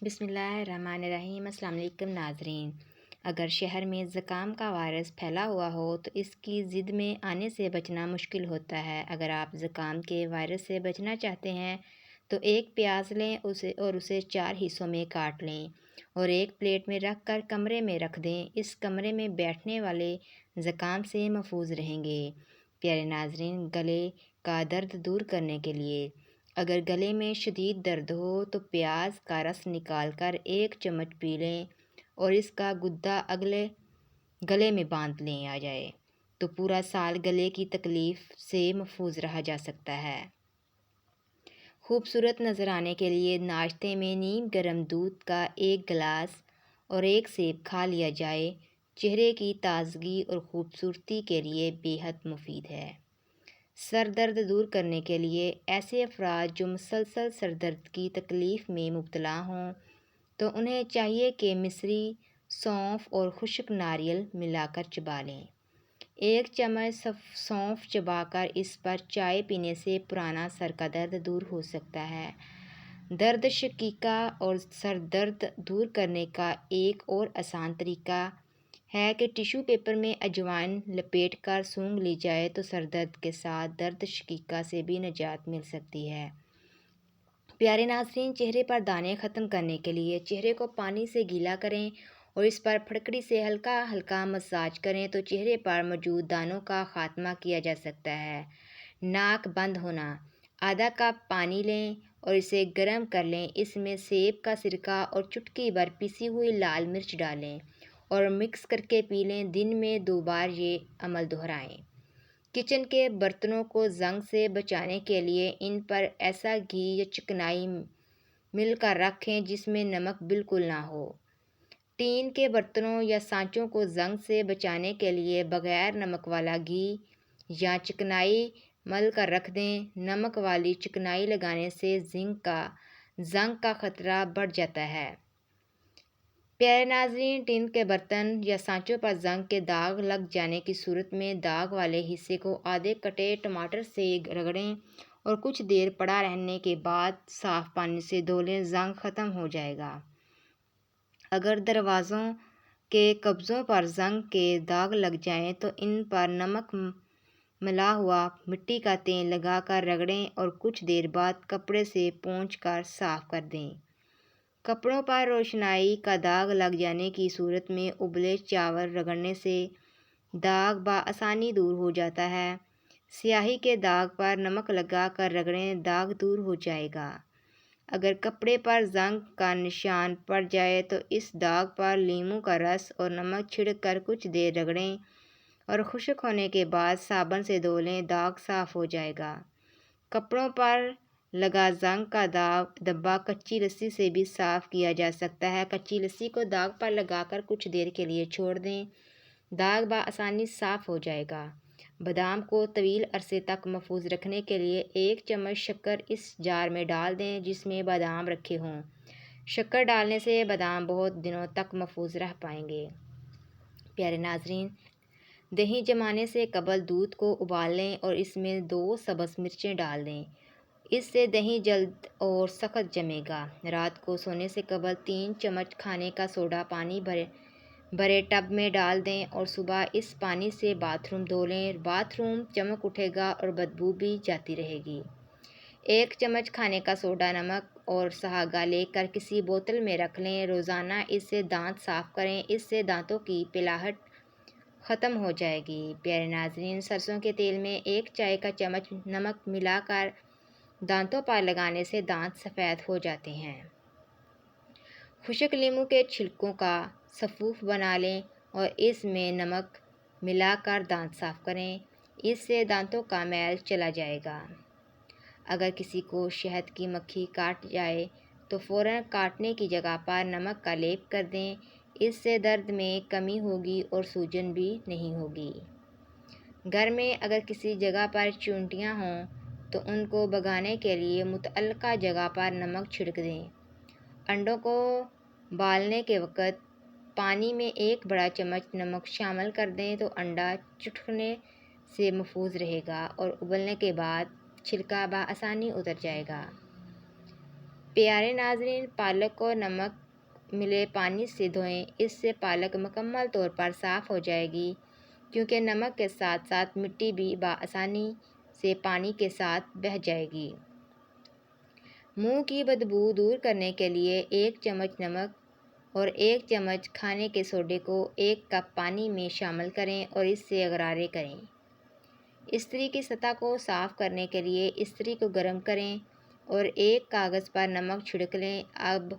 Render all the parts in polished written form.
بسم اللہ الرحمن الرحیم۔ السلام علیکم ناظرین۔ اگر شہر میں زکام کا وائرس پھیلا ہوا ہو تو اس کی زد میں آنے سے بچنا مشکل ہوتا ہے۔ اگر آپ زکام کے وائرس سے بچنا چاہتے ہیں تو ایک پیاز لیں اسے 4 حصوں میں کاٹ لیں اور ایک پلیٹ میں رکھ کر کمرے میں رکھ دیں۔ اس کمرے میں بیٹھنے والے زکام سے محفوظ رہیں گے۔ پیارے ناظرین، گلے کا درد دور کرنے کے لیے اگر گلے میں شدید درد ہو تو پیاز کا رس نکال کر 1 چمچ پی لیں اور اس کا گدا گلے میں باندھ لیں آ جائے تو پورا سال گلے کی تکلیف سے محفوظ رہا جا سکتا ہے۔ خوبصورت نظر آنے کے لیے ناشتے میں نیم گرم دودھ کا 1 گلاس اور 1 سیب کھا لیا جائے۔ چہرے کی تازگی اور خوبصورتی کے لیے بے حد مفید ہے۔ سر درد دور کرنے کے لیے ایسے افراد جو مسلسل سر درد کی تکلیف میں مبتلا ہوں تو انہیں چاہیے کہ مصری، سونف اور خشک ناریل ملا کر چبا لیں۔ 1 چمچ سونف چبا کر اس پر چائے پینے سے پرانا سر کا درد دور ہو سکتا ہے۔ درد شقیقہ اور سر درد دور کرنے کا ایک اور آسان طریقہ ہے کہ ٹیشو پیپر میں اجوائن لپیٹ کر سونگھ لی جائے تو سر درد کے ساتھ درد شقیقہ سے بھی نجات مل سکتی ہے۔ پیارے ناظرین، چہرے پر دانے ختم کرنے کے لیے چہرے کو پانی سے گیلا کریں اور اس پر پھٹکڑی سے ہلکا ہلکا مساج کریں تو چہرے پر موجود دانوں کا خاتمہ کیا جا سکتا ہے۔ ناک بند ہونا: آدھا کپ پانی لیں اور اسے گرم کر لیں۔ اس میں سیب کا سرکہ اور چٹکی بھر پیسی ہوئی لال مرچ ڈالیں اور مکس کر کے پی لیں۔ دن میں 2 بار یہ عمل دہرائیں۔ کچن کے برتنوں کو زنگ سے بچانے کے لیے ان پر ایسا گھی یا چکنائی مل کر رکھیں جس میں نمک بالکل نہ ہو۔ ٹین کے برتنوں یا سانچوں کو زنگ سے بچانے کے لیے بغیر نمک والا گھی یا چکنائی مل کر رکھ دیں۔ نمک والی چکنائی لگانے سے زنگ کا خطرہ بڑھ جاتا ہے۔ پیارے ناظرین، ٹین کے برتن یا سانچوں پر زنگ کے داغ لگ جانے کی صورت میں داغ والے حصے کو آدھے کٹے ٹماٹر سے رگڑیں اور کچھ دیر پڑا رہنے کے بعد صاف پانی سے دھو لیں۔ زنگ ختم ہو جائے گا۔ اگر دروازوں کے قبضوں پر زنگ کے داغ لگ جائیں تو ان پر نمک ملا ہوا مٹی کا تیل لگا کر رگڑیں اور کچھ دیر بعد کپڑے سے پونچھ کر صاف کر دیں۔ کپڑوں پر روشنائی کا داغ لگ جانے کی صورت میں ابلے چاول رگڑنے سے داغ بآسانی دور ہو جاتا ہے۔ سیاہی کے داغ پر نمک لگا کر رگڑیں، داغ دور ہو جائے گا۔ اگر کپڑے پر زنگ کا نشان پڑ جائے تو اس داغ پر لیموں کا رس اور نمک چھڑک کر کچھ دیر رگڑیں اور خشک ہونے کے بعد صابن سے دھو لیں، داغ صاف ہو جائے گا۔ کپڑوں پر لگا زنگ کا دھبا کچی لسی سے بھی صاف کیا جا سکتا ہے۔ کچی لسی کو داغ پر لگا کر کچھ دیر کے لیے چھوڑ دیں، داغ بآسانی صاف ہو جائے گا۔ بادام کو طویل عرصے تک محفوظ رکھنے کے لیے 1 چمچ شکر اس جار میں ڈال دیں جس میں بادام رکھے ہوں۔ شکر ڈالنے سے بادام بہت دنوں تک محفوظ رہ پائیں گے۔ پیارے ناظرین، دہی جمانے سے قبل دودھ کو ابال لیں اور اس میں 2 سبز مرچیں ڈال دیں۔ اس سے دہی جلد اور سخت جمے گا۔ رات کو سونے سے قبل 3 چمچ کھانے کا سوڈا پانی بھرے ٹب میں ڈال دیں اور صبح اس پانی سے باتھ روم دھو لیں۔ باتھ روم چمک اٹھے گا اور بدبو بھی جاتی رہے گی۔ 1 چمچ کھانے کا سوڈا، نمک اور سہاگا لے کر کسی بوتل میں رکھ لیں۔ روزانہ اس سے دانت صاف کریں، اس سے دانتوں کی پلاہٹ ختم ہو جائے گی۔ پیارے ناظرین، سرسوں کے تیل میں 1 چائے کا چمچ نمک ملا کر دانتوں پر لگانے سے دانت سفید ہو جاتے ہیں۔ خشک لیموں کے چھلکوں کا سفوف بنا لیں اور اس میں نمک ملا کر دانت صاف کریں، اس سے دانتوں کا میل چلا جائے گا۔ اگر کسی کو شہد کی مکھی کاٹ جائے تو فوراً کاٹنے کی جگہ پر نمک کا لیپ کر دیں، اس سے درد میں کمی ہوگی اور سوجن بھی نہیں ہوگی۔ گھر میں اگر کسی جگہ پر چونٹیاں ہوں تو ان کو بھگانے کے لیے متعلقہ جگہ پر نمک چھڑک دیں۔ انڈوں کو بالنے کے وقت پانی میں 1 بڑا چمچ نمک شامل کر دیں تو انڈا چٹکنے سے محفوظ رہے گا اور ابلنے کے بعد چھلکا بآسانی اتر جائے گا۔ پیارے ناظرین، پالک کو نمک ملے پانی سے دھوئیں، اس سے پالک مکمل طور پر صاف ہو جائے گی، کیونکہ نمک کے ساتھ ساتھ مٹی بھی بآسانی سے پانی کے ساتھ بہہ جائے گی۔ منہ کی بدبو دور کرنے کے لیے 1 چمچ نمک اور 1 چمچ کھانے کے سوڈے کو 1 کپ پانی میں شامل کریں اور اس سے غرارے کریں۔ استری کی سطح کو صاف کرنے کے لیے استری کو گرم کریں اور ایک کاغذ پر نمک چھڑک لیں۔ اب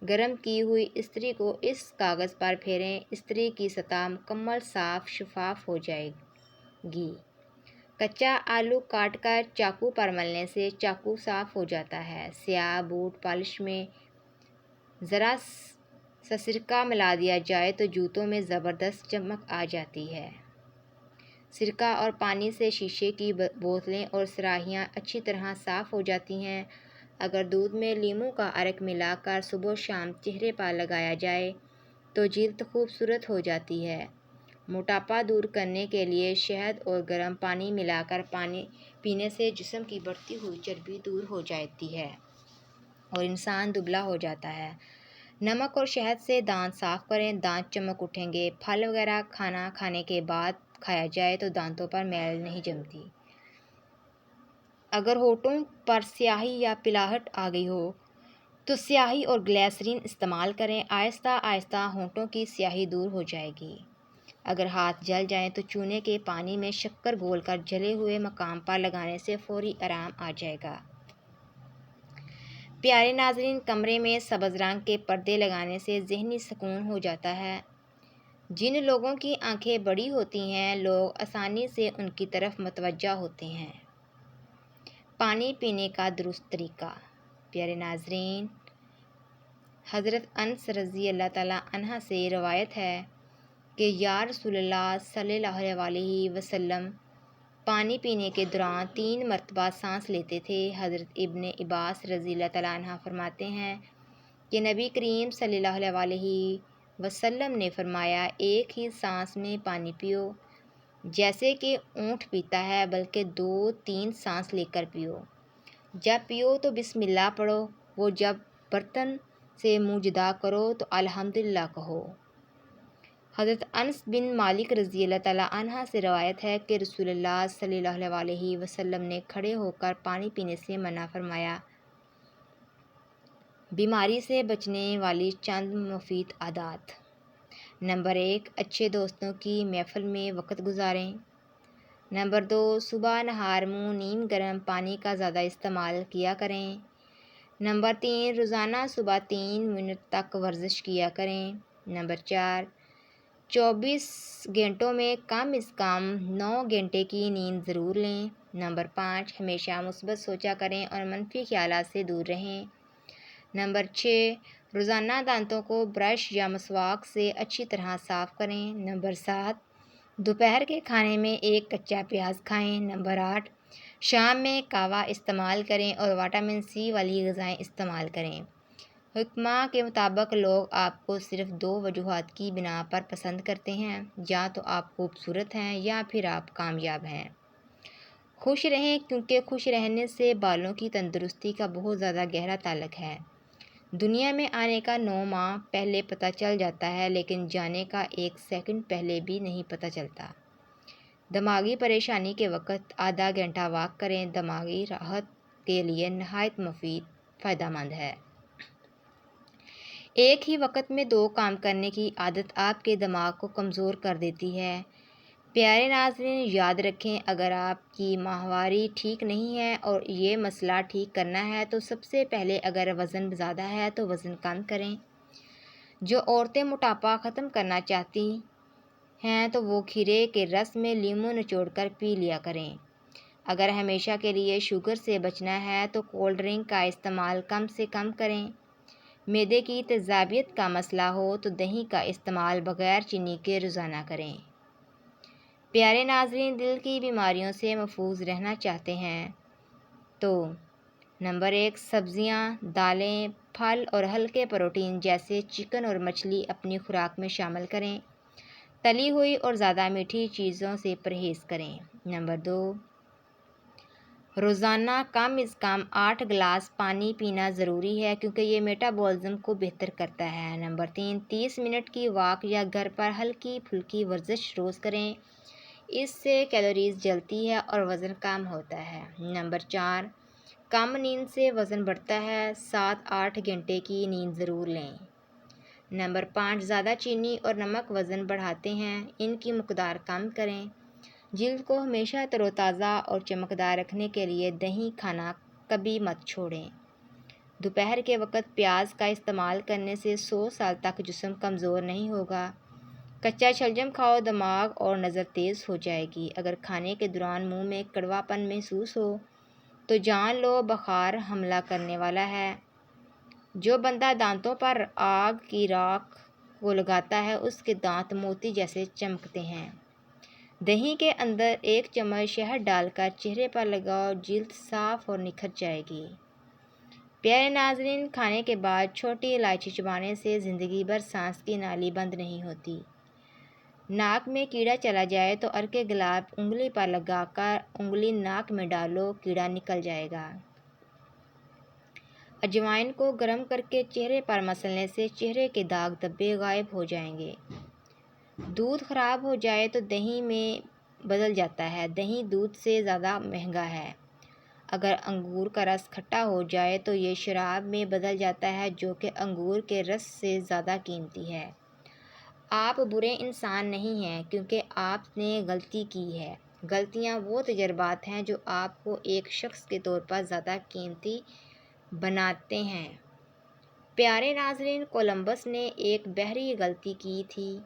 گرم کی ہوئی استری کو اس کاغذ پر پھیریں، استری کی سطح مکمل صاف شفاف ہو جائے گی۔ کچا آلو کاٹ کر چاقو پر ملنے سے چاقو صاف ہو جاتا ہے۔ سیاہ بوٹ پالش میں ذرا سا سرکہ ملا دیا جائے تو جوتوں میں زبردست چمک آ جاتی ہے۔ سرکہ اور پانی سے شیشے کی بوتلیں اور سراہیاں اچھی طرح صاف ہو جاتی ہیں۔ اگر دودھ میں لیموں کا عرق ملا کر صبح و شام چہرے پر لگایا جائے تو جلد خوبصورت ہو جاتی ہے۔ موٹاپا دور کرنے کے لیے شہد اور گرم پانی ملا کر پانی پینے سے جسم کی بڑھتی ہوئی چربی دور ہو جاتی ہے اور انسان دبلا ہو جاتا ہے۔ نمک اور شہد سے دانت صاف کریں، دانت چمک اٹھیں گے۔ پھل وغیرہ کھانا کھانے کے بعد کھایا جائے تو دانتوں پر میل نہیں جمتی۔ اگر ہونٹوں پر سیاہی یا پلاہٹ آ گئی ہو تو سیاہی اور گلیسرین استعمال کریں، آہستہ آہستہ ہونٹوں کی سیاہی دور ہو جائے گی۔ اگر ہاتھ جل جائیں تو چونے کے پانی میں شکر گھول کر جلے ہوئے مقام پر لگانے سے فوری آرام آ جائے گا۔ پیارے ناظرین، کمرے میں سبز رنگ کے پردے لگانے سے ذہنی سکون ہو جاتا ہے۔ جن لوگوں کی آنکھیں بڑی ہوتی ہیں، لوگ آسانی سے ان کی طرف متوجہ ہوتے ہیں۔ پانی پینے کا درست طریقہ۔ پیارے ناظرین، حضرت انس رضی اللہ تعالیٰ عنہ سے روایت ہے کہ یا رسول اللہ صلی اللہ علیہ وسلم پانی پینے کے دوران 3 مرتبہ سانس لیتے تھے۔ حضرت ابن عباس رضی اللہ تعالیٰ عنہ فرماتے ہیں کہ نبی کریم صلی اللہ علیہ وسلم نے فرمایا، ایک ہی سانس میں پانی پیو، جیسے کہ اونٹ پیتا ہے، بلکہ 2-3 سانس لے کر پیو۔ جب پیو تو بسم اللہ پڑھو، وہ جب برتن سے منہ جدا کرو تو الحمدللہ کہو۔ حضرت انس بن مالک رضی اللہ تعالیٰ عنہ سے روایت ہے کہ رسول اللہ صلی اللہ علیہ وسلم نے کھڑے ہو کر پانی پینے سے منع فرمایا۔ بیماری سے بچنے والی چند مفید عادات۔ نمبر 1، اچھے دوستوں کی محفل میں وقت گزاریں۔ نمبر 2، صبح نہار منہ نیم گرم پانی کا زیادہ استعمال کیا کریں۔ نمبر 3، روزانہ صبح 3 منٹ تک ورزش کیا کریں۔ نمبر 4، 24 گھنٹوں میں کم از کم 9 گھنٹے کی نیند ضرور لیں۔ نمبر 5، ہمیشہ مثبت سوچا کریں اور منفی خیالات سے دور رہیں۔ نمبر 6، روزانہ دانتوں کو برش یا مسواک سے اچھی طرح صاف کریں۔ نمبر 7، دوپہر کے کھانے میں 1 کچا پیاز کھائیں۔ نمبر 8، شام میں قہوہ استعمال کریں اور وٹامن سی والی غذائیں استعمال کریں۔ حکماء کے مطابق لوگ آپ کو صرف 2 وجوہات کی بنا پر پسند کرتے ہیں، یا تو آپ خوبصورت ہیں یا پھر آپ کامیاب ہیں۔ خوش رہیں، کیونکہ خوش رہنے سے بالوں کی تندرستی کا بہت زیادہ گہرا تعلق ہے۔ دنیا میں آنے کا 9 ماہ پہلے پتہ چل جاتا ہے، لیکن جانے کا 1 سیکنڈ پہلے بھی نہیں پتہ چلتا۔ دماغی پریشانی کے وقت آدھا گھنٹہ واک کریں، دماغی راحت کے لیے نہایت مفید فائدہ مند ہے۔ ایک ہی وقت میں 2 کام کرنے کی عادت آپ کے دماغ کو کمزور کر دیتی ہے۔ پیارے ناظرین، یاد رکھیں، اگر آپ کی ماہواری ٹھیک نہیں ہے اور یہ مسئلہ ٹھیک کرنا ہے تو سب سے پہلے اگر وزن زیادہ ہے تو وزن کم کریں۔ جو عورتیں موٹاپا ختم کرنا چاہتی ہیں تو وہ کھیرے کے رس میں لیموں نچوڑ کر پی لیا کریں۔ اگر ہمیشہ کے لیے شوگر سے بچنا ہے تو کولڈ ڈرنک کا استعمال کم سے کم کریں۔ معدے کی تیزابیت کا مسئلہ ہو تو دہی کا استعمال بغیر چینی کے روزانہ کریں۔ پیارے ناظرین، دل کی بیماریوں سے محفوظ رہنا چاہتے ہیں تو نمبر 1، سبزیاں، دالیں، پھل اور ہلکے پروٹین جیسے چکن اور مچھلی اپنی خوراک میں شامل کریں۔ تلی ہوئی اور زیادہ میٹھی چیزوں سے پرہیز کریں۔ نمبر 2، روزانہ کم از کم 8 گلاس پانی پینا ضروری ہے کیونکہ یہ میٹابولزم کو بہتر کرتا ہے۔ نمبر 3، 30 منٹ کی واک یا گھر پر ہلکی پھلکی ورزش روز کریں۔ اس سے کیلوریز جلتی ہے اور وزن کم ہوتا ہے۔ نمبر 4، کم نیند سے وزن بڑھتا ہے، 7-8 گھنٹے کی نیند ضرور لیں۔ نمبر 5، زیادہ چینی اور نمک وزن بڑھاتے ہیں، ان کی مقدار کم کریں۔ جلد کو ہمیشہ تر و تازہ اور چمکدار رکھنے کے لیے دہی کھانا کبھی مت چھوڑیں۔ دوپہر کے وقت پیاز کا استعمال کرنے سے 100 سال تک جسم کمزور نہیں ہوگا۔ کچا شلجم کھاؤ، دماغ اور نظر تیز ہو جائے گی۔ اگر کھانے کے دوران منہ میں کڑوا پن محسوس ہو تو جان لو بخار حملہ کرنے والا ہے۔ جو بندہ دانتوں پر آگ کی راکھ کو لگاتا ہے اس کے دانت موتی جیسے چمکتے ہیں۔ دہی کے اندر 1 چمچ شہد ڈال کر چہرے پر لگاؤ، جلد صاف اور نکھر جائے گی۔ پیارے ناظرین، کھانے کے بعد چھوٹی الائچی چبانے سے زندگی بھر سانس کی نالی بند نہیں ہوتی۔ ناک میں کیڑا چلا جائے تو عرق گلاب انگلی پر لگا کر انگلی ناک میں ڈالو، کیڑا نکل جائے گا۔ اجوائن کو گرم کر کے چہرے پر مسلنے سے چہرے کے داغ دھبے غائب ہو جائیں گے۔ دودھ خراب ہو جائے تو دہی میں بدل جاتا ہے، دہی دودھ سے زیادہ مہنگا ہے۔ اگر انگور کا رس کھٹا ہو جائے تو یہ شراب میں بدل جاتا ہے جو کہ انگور کے رس سے زیادہ قیمتی ہے۔ آپ برے انسان نہیں ہیں کیونکہ آپ نے غلطی کی ہے۔ غلطیاں وہ تجربات ہیں جو آپ کو ایک شخص کے طور پر زیادہ قیمتی بناتے ہیں۔ پیارے ناظرین، کولمبس نے ایک بحری غلطی کی تھی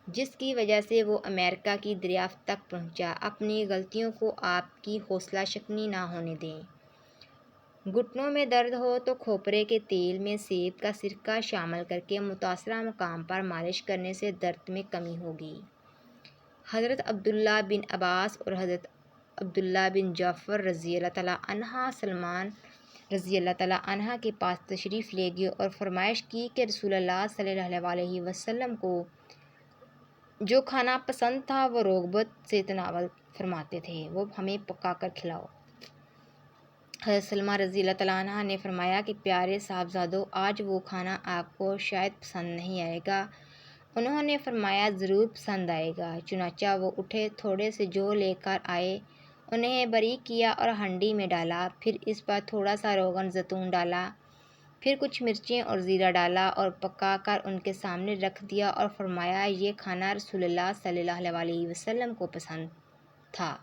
جس کی وجہ سے وہ امریکہ کی دریافت تک پہنچا۔ اپنی غلطیوں کو آپ کی حوصلہ شکنی نہ ہونے دیں۔ گھٹنوں میں درد ہو تو کھوپرے کے تیل میں سیب کا سرکہ شامل کرکے متاثرہ مقام پر مالش کرنے سے درد میں کمی ہوگی۔ حضرت عبداللہ بن عباس اور حضرت عبداللہ بن جعفر رضی اللہ تعالیٰ عنہ سلمان رضی اللہ تعالیٰ عنہ کے پاس تشریف لے گئے اور فرمائش کی کہ رسول اللہ صلی اللہ علیہ وسلم کو جو کھانا پسند تھا وہ رغبت سے تناول فرماتے تھے، وہ ہمیں پکا کر کھلاؤ۔ حضرت سلمہ رضی اللہ تعالیٰ عنہ نے فرمایا کہ پیارے صاحبزادوں، آج وہ کھانا آپ کو شاید پسند نہیں آئے گا۔ انہوں نے فرمایا ضرور پسند آئے گا۔ چنانچہ وہ اٹھے، تھوڑے سے جو لے کر آئے، انہیں باریک کیا اور ہانڈی میں ڈالا، پھر اس پر تھوڑا سا روغن زیتون ڈالا، پھر کچھ مرچیں اور زیرہ ڈالا اور پکا کر ان کے سامنے رکھ دیا اور فرمایا یہ کھانا رسول اللہ صلی اللہ علیہ وسلم کو پسند تھا۔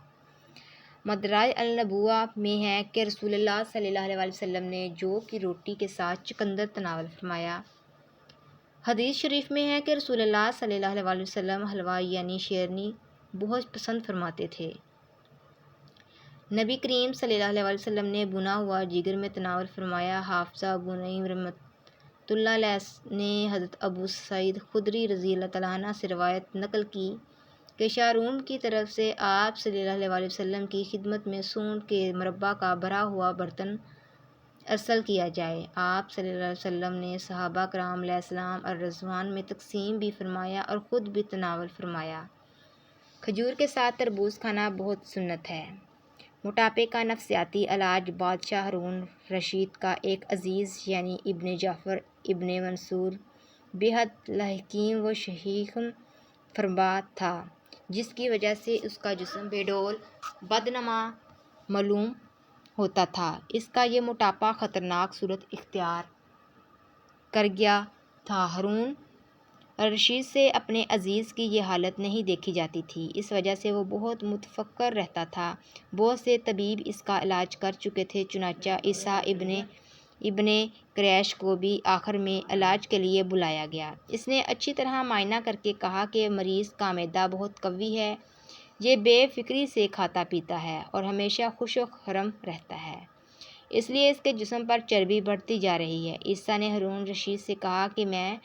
مدراج النبوہ میں ہے کہ رسول اللہ صلی اللہ علیہ وسلم نے جو کی روٹی کے ساتھ چقندر تناول فرمایا۔ حدیث شریف میں ہے کہ رسول اللہ صلی اللہ علیہ وسلم حلوہ یعنی شیرنی بہت پسند فرماتے تھے۔ نبی کریم صلی اللہ علیہ وسلم نے بھنا ہوا جگر میں تناول فرمایا۔ حافظہ ابو نعیم رحمۃ اللہ علیہ نے حضرت ابو سعید خدری رضی اللہ تعالیٰ عنہ سے روایت نقل کی کہ شاروم کی طرف سے آپ صلی اللہ علیہ وسلم کی خدمت میں سونڈ کے مربع کا بھرا ہوا برتن ارسل کیا جائے۔ آپ صلی اللہ علیہ وسلم نے صحابہ کرام علیہ السلام الرضوان میں تقسیم بھی فرمایا اور خود بھی تناول فرمایا۔ کھجور کے ساتھ تربوز کھانا بہت سنت ہے۔ موٹاپے کا نفسیاتی علاج بادشاہ ہارون رشید کا ایک عزیز یعنی ابن جعفر ابن منصور بے حد حکیم و شیخ فربا تھا، جس کی وجہ سے اس کا جسم بے ڈول بدنما معلوم ہوتا تھا۔ اس کا یہ موٹاپا خطرناک صورت اختیار کر گیا تھا۔ ہارون رشید سے اپنے عزیز کی یہ حالت نہیں دیکھی جاتی تھی، اس وجہ سے وہ بہت متفکر رہتا تھا۔ بہت سے طبیب اس کا علاج کر چکے تھے، چنانچہ عیسیٰ ابن قریش کو بھی آخر میں علاج کے لیے بلایا گیا۔ اس نے اچھی طرح معائنہ کر کے کہا کہ مریض کا معدہ بہت قوی ہے، یہ بے فکری سے کھاتا پیتا ہے اور ہمیشہ خوش و خرم رہتا ہے، اس لیے اس کے جسم پر چربی بڑھتی جا رہی ہے۔ عیسیٰ نے ہارون رشید سے کہا کہ میں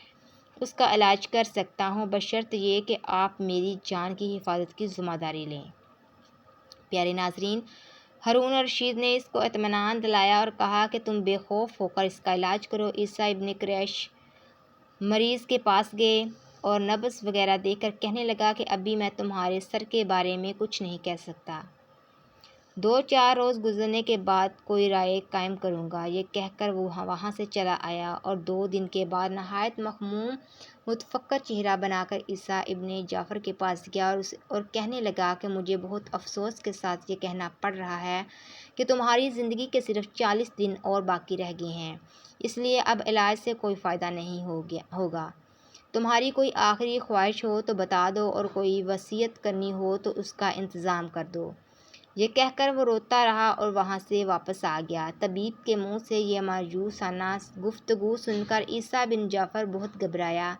اس کا علاج کر سکتا ہوں، بشرط یہ کہ آپ میری جان کی حفاظت کی ذمہ داری لیں۔ پیارے ناظرین، ہارون رشید نے اس کو اطمینان دلایا اور کہا کہ تم بے خوف ہو کر اس کا علاج کرو۔ عیسیٰ ابن قریش مریض کے پاس گئے اور نبض وغیرہ دیکھ کر کہنے لگا کہ ابھی میں تمہارے سر کے بارے میں کچھ نہیں کہہ سکتا۔ 2-4 روز گزرنے کے بعد کوئی رائے قائم کروں گا، یہ کہہ کر وہ وہاں سے چلا آیا اور 2 دن کے بعد نہایت مغموم متفکر چہرہ بنا کر عیسیٰ ابن جعفر کے پاس گیا اور کہنے لگا کہ مجھے بہت افسوس کے ساتھ یہ کہنا پڑ رہا ہے کہ تمہاری زندگی کے صرف 40 دن اور باقی رہ گئے ہیں، اس لیے اب علاج سے کوئی فائدہ نہیں ہوگا۔ تمہاری کوئی آخری خواہش ہو تو بتا دو اور کوئی وصیت کرنی ہو تو اس کا انتظام کر دو۔ یہ کہہ کر وہ روتا رہا اور وہاں سے واپس آ گیا۔ طبیب کے منہ سے یہ مایوسانہ گفتگو سن کر عیسیٰ بن جعفر بہت گھبرایا۔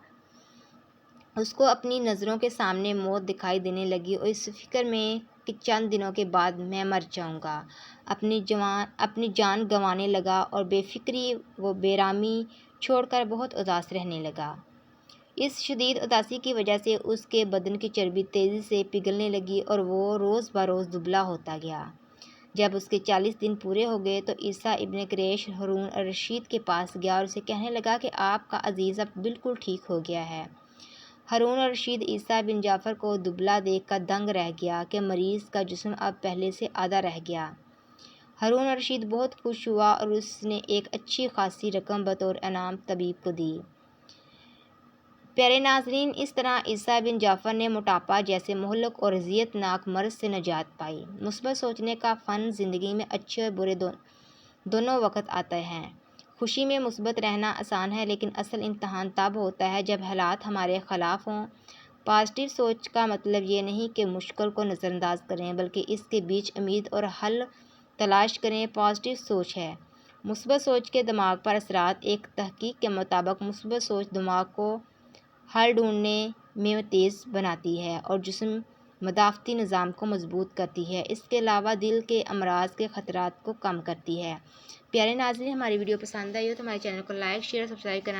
اس کو اپنی نظروں کے سامنے موت دکھائی دینے لگی اور اس فکر میں کہ چند دنوں کے بعد میں مر جاؤں گا، اپنی جان گنوانے لگا اور بے فکری و بیرامی چھوڑ کر بہت اداس رہنے لگا۔ اس شدید اداسی کی وجہ سے اس کے بدن کی چربی تیزی سے پگھلنے لگی اور وہ روز بروز دبلا ہوتا گیا۔ جب اس کے 40 دن پورے ہو گئے تو عیسیٰ ابن قریش ہارون الرشید کے پاس گیا اور اسے کہنے لگا کہ آپ کا عزیز اب بالکل ٹھیک ہو گیا ہے۔ ہارون الرشید عیسیٰ بن جعفر کو دبلا دیکھ کر دنگ رہ گیا کہ مریض کا جسم اب پہلے سے آدھا رہ گیا۔ ہارون الرشید بہت خوش ہوا اور اس نے ایک اچھی خاصی رقم بطور انعام طبیب کو دی۔ پیارے ناظرین، اس طرح عیسیٰ بن جعفر نے موٹاپا جیسے مہلک اور اذیت ناک مرض سے نجات پائی۔ مثبت سوچنے کا فن زندگی میں اچھے اور برے دونوں وقت آتا ہے۔ خوشی میں مثبت رہنا آسان ہے، لیکن اصل امتحان تب ہوتا ہے جب حالات ہمارے خلاف ہوں۔ پازیٹیو سوچ کا مطلب یہ نہیں کہ مشکل کو نظر انداز کریں، بلکہ اس کے بیچ امید اور حل تلاش کریں۔ پازیٹیو سوچ ہے مثبت سوچ کے دماغ پر اثرات۔ ایک تحقیق کے مطابق مثبت سوچ دماغ کو حل ڈھونڈنے میں تیز بناتی ہے اور جسم مدافعتی نظام کو مضبوط کرتی ہے۔ اس کے علاوہ دل کے امراض کے خطرات کو کم کرتی ہے۔ پیارے ناظرین، ہماری ویڈیو پسند آئی ہو تو ہمارے چینل کو لائک، شیئر اور سبسکرائب کرنا